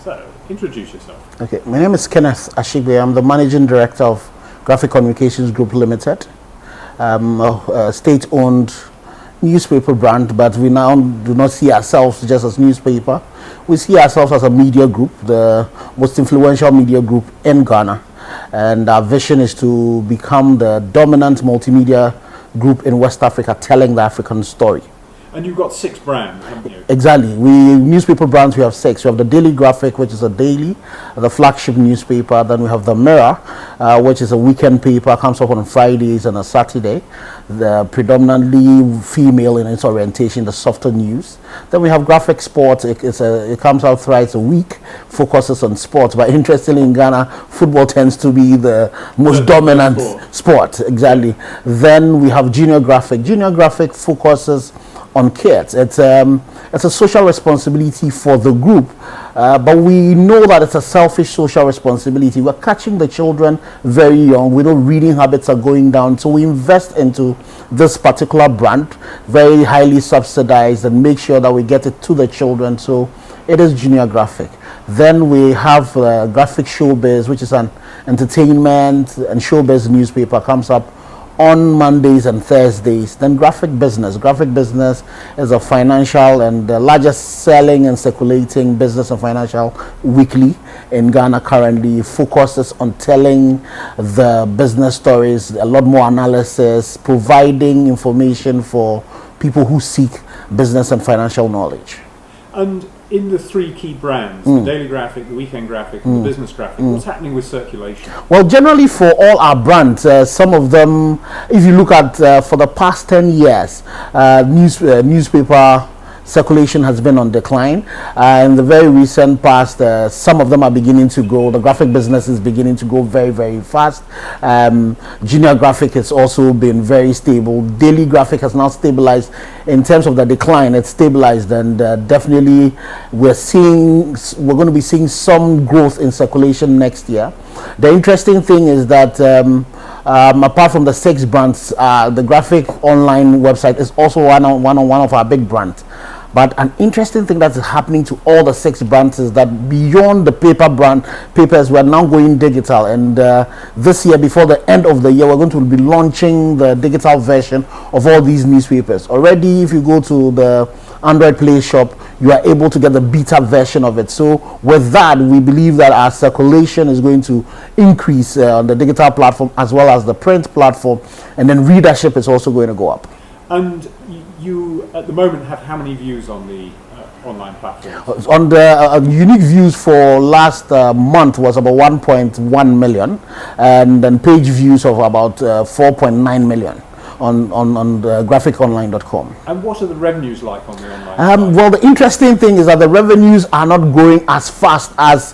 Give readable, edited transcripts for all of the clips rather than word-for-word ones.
So, introduce yourself. Okay, my name is Kenneth Ashigbey. I'm the Managing Director of Graphic Communications Group Limited, a state-owned newspaper brand, but we now do not see ourselves just as newspaper. We see ourselves as a media group, the most influential media group in Ghana. And our vision is to become the dominant multimedia group in West Africa, telling the African story. And you've got 6 brands, haven't you? Exactly. Newspaper brands, we have 6. We have the Daily Graphic, which is a daily, the flagship newspaper. Then we have the Mirror, which is a weekend paper, comes up on Fridays and a Saturday. The predominantly female in its orientation, the softer news. Then we have Graphic Sports. It comes out thrice a week, focuses on sports. But interestingly, in Ghana, football tends to be the most dominant sport. Exactly. Then we have Junior Graphic. Junior Graphic focuses on kids. It's a social responsibility for the group, but we know that it's a selfish social responsibility. We're catching the children very young. We know reading habits are going down, so we invest into this particular brand, very highly subsidized, and make sure that we get it to the children. So it is Junior Graphic. Then we have Graphic Showbiz, which is an entertainment and showbiz newspaper, comes up on Mondays and Thursdays. Then Graphic Business. Graphic Business is a financial and the largest selling and circulating business and financial weekly in Ghana currently. Focuses on telling the business stories, a lot more analysis, providing information for people who seek business and financial knowledge. And in the 3 key brands, the Daily Graphic, the Weekend Graphic, and the Business Graphic, what's happening with circulation? Well, generally for all our brands, some of them, if you look at for the past 10 years, newspaper circulation has been on decline. In the very recent past, some of them are beginning to grow. The graphic business is beginning to grow very, very fast. Junior Graphic has also been very stable. Daily Graphic has now stabilized. In terms of the decline, it's stabilized, and definitely we're going to be seeing some growth in circulation next year. The interesting thing is that apart from the 6 brands, the Graphic online website is also one of our big brands. But an interesting thing that's happening to all the 6 brands is that beyond the papers, we're now going digital. And this year, before the end of the year, we're going to be launching the digital version of all these newspapers. Already, if you go to the Android Play shop, you are able to get the beta version of it. So with that, we believe that our circulation is going to increase on the digital platform as well as the print platform. And then readership is also going to go up. And you, at the moment, have how many views on the online platform? On the unique views for last month was about 1.1 million, and then page views of about 4.9 million on the graphiconline.com. And what are the revenues like on the online? Well, the interesting thing is that the revenues are not growing as fast as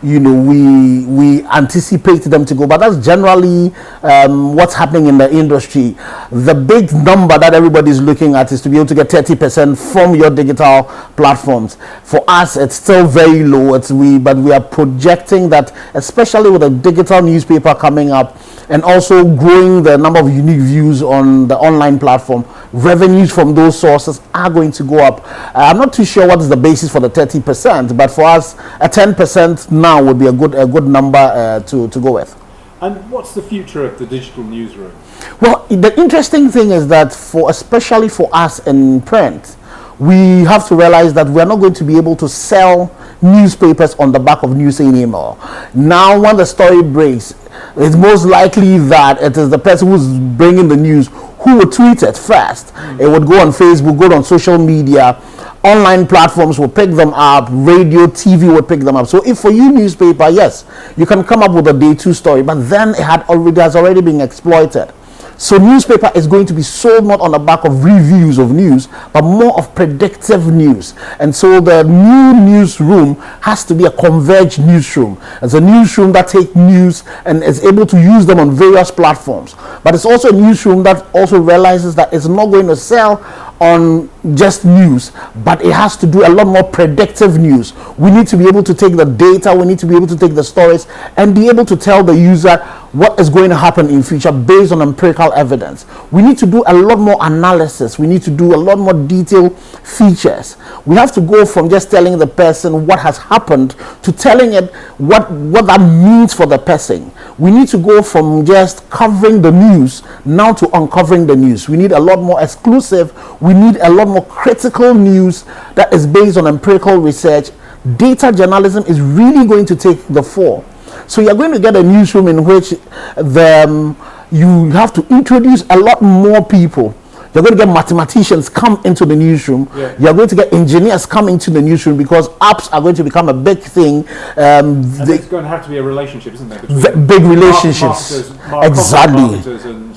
we anticipate them to go, but that's generally what's happening in the industry. The big number that everybody's looking at is to be able to get 30% from your digital platforms. For us, it's still very low. But we are projecting that, especially with a digital newspaper coming up and also growing the number of unique views on the online platform, revenues from those sources are going to go up. I'm not too sure what is the basis for the 30%, but for us, a 10% now would be a good number to go with. And what's the future of the digital newsroom? Well, the interesting thing is that especially for us in print, we have to realize that we're not going to be able to sell newspapers on the back of news anymore. Now, when the story breaks, it's most likely that it is the person who's bringing the news who would tweet it first. It would go on Facebook, go on social media. Online platforms will pick them up. Radio, TV will pick them up. So if for you newspaper, yes, you can come up with a day 2 story, but then it has already been exploited. So newspaper is going to be sold not on the back of reviews of news, but more of predictive news. And so the new newsroom has to be a converged newsroom. It's a newsroom that takes news and is able to use them on various platforms. But it's also a newsroom that also realizes that it's not going to sell on just news, but it has to do a lot more predictive news. We need to be able to take the data, we need to be able to take the stories and be able to tell the user what is going to happen in future based on empirical evidence. We need to do a lot more analysis. We need to do a lot more detailed features. We have to go from just telling the person what has happened to telling it what that means for the person. We need to go from just covering the news now to uncovering the news. We need a lot more exclusive. We need a lot more critical news that is based on empirical research. Data journalism is really going to take the fall. So you're going to get a newsroom in which you have to introduce a lot more people. You're going to get mathematicians come into the newsroom. Yeah. You're going to get engineers come into the newsroom because apps are going to become a big thing. And there's going to have to be a relationship, isn't there? Big relationships. Exactly.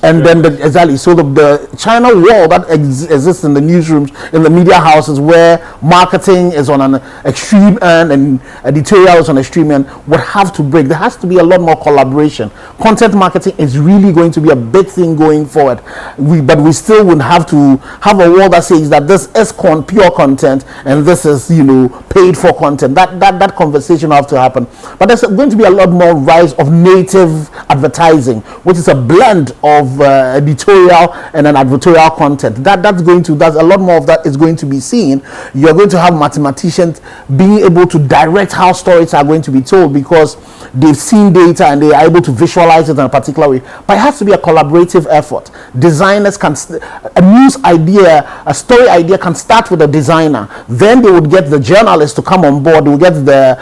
And then exactly. So the China wall that exists in the newsrooms, in the media houses, where marketing is on an extreme end and editorial is on an extreme end, would have to break. There has to be a lot more collaboration. Content marketing is really going to be a big thing going forward. But we still would have to have a wall that says that this is pure content and this is, paid for content. That conversation will have to happen. But there's going to be a lot more rise of native advertising, which is a blend of editorial and an advertorial content. That's a lot more of that is going to be seen. You're going to have mathematicians being able to direct how stories are going to be told because they've seen data and they are able to visualize it in a particular way. But it has to be a collaborative effort. Designers a news idea, a story idea can start with a designer. Then they would get the journalists to come on board. They will get the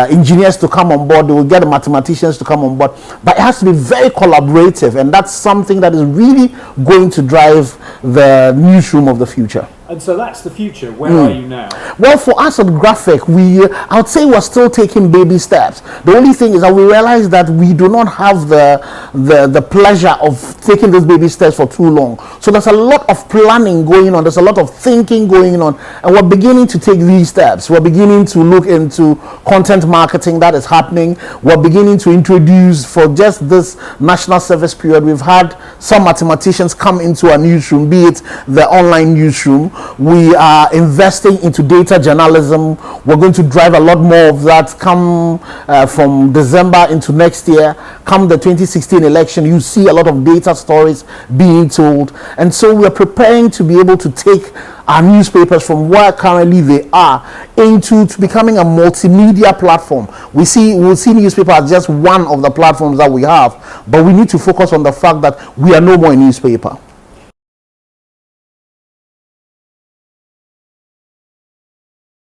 engineers to come on board. They will get the mathematicians to come on board. But it has to be very collaborative, and that's something that is really going to drive the newsroom of the future. And so that's the future. Where are you now? Well, for us at Graphic, I would say we're still taking baby steps. The only thing is that we realize that we do not have the pleasure of taking those baby steps for too long. So there's a lot of planning going on. There's a lot of thinking going on. And we're beginning to take these steps. We're beginning to look into content marketing that is happening. We're beginning to introduce, for just this national service period, we've had some mathematicians come into our newsroom, be it the online newsroom. We are investing into data journalism. We're going to drive a lot more of that come from December into next year. Come the 2016 election, you see a lot of data stories being told. And so we're preparing to be able to take our newspapers from where currently they are into becoming a multimedia platform. We'll see newspaper as just one of the platforms that we have, but we need to focus on the fact that we are no more a newspaper.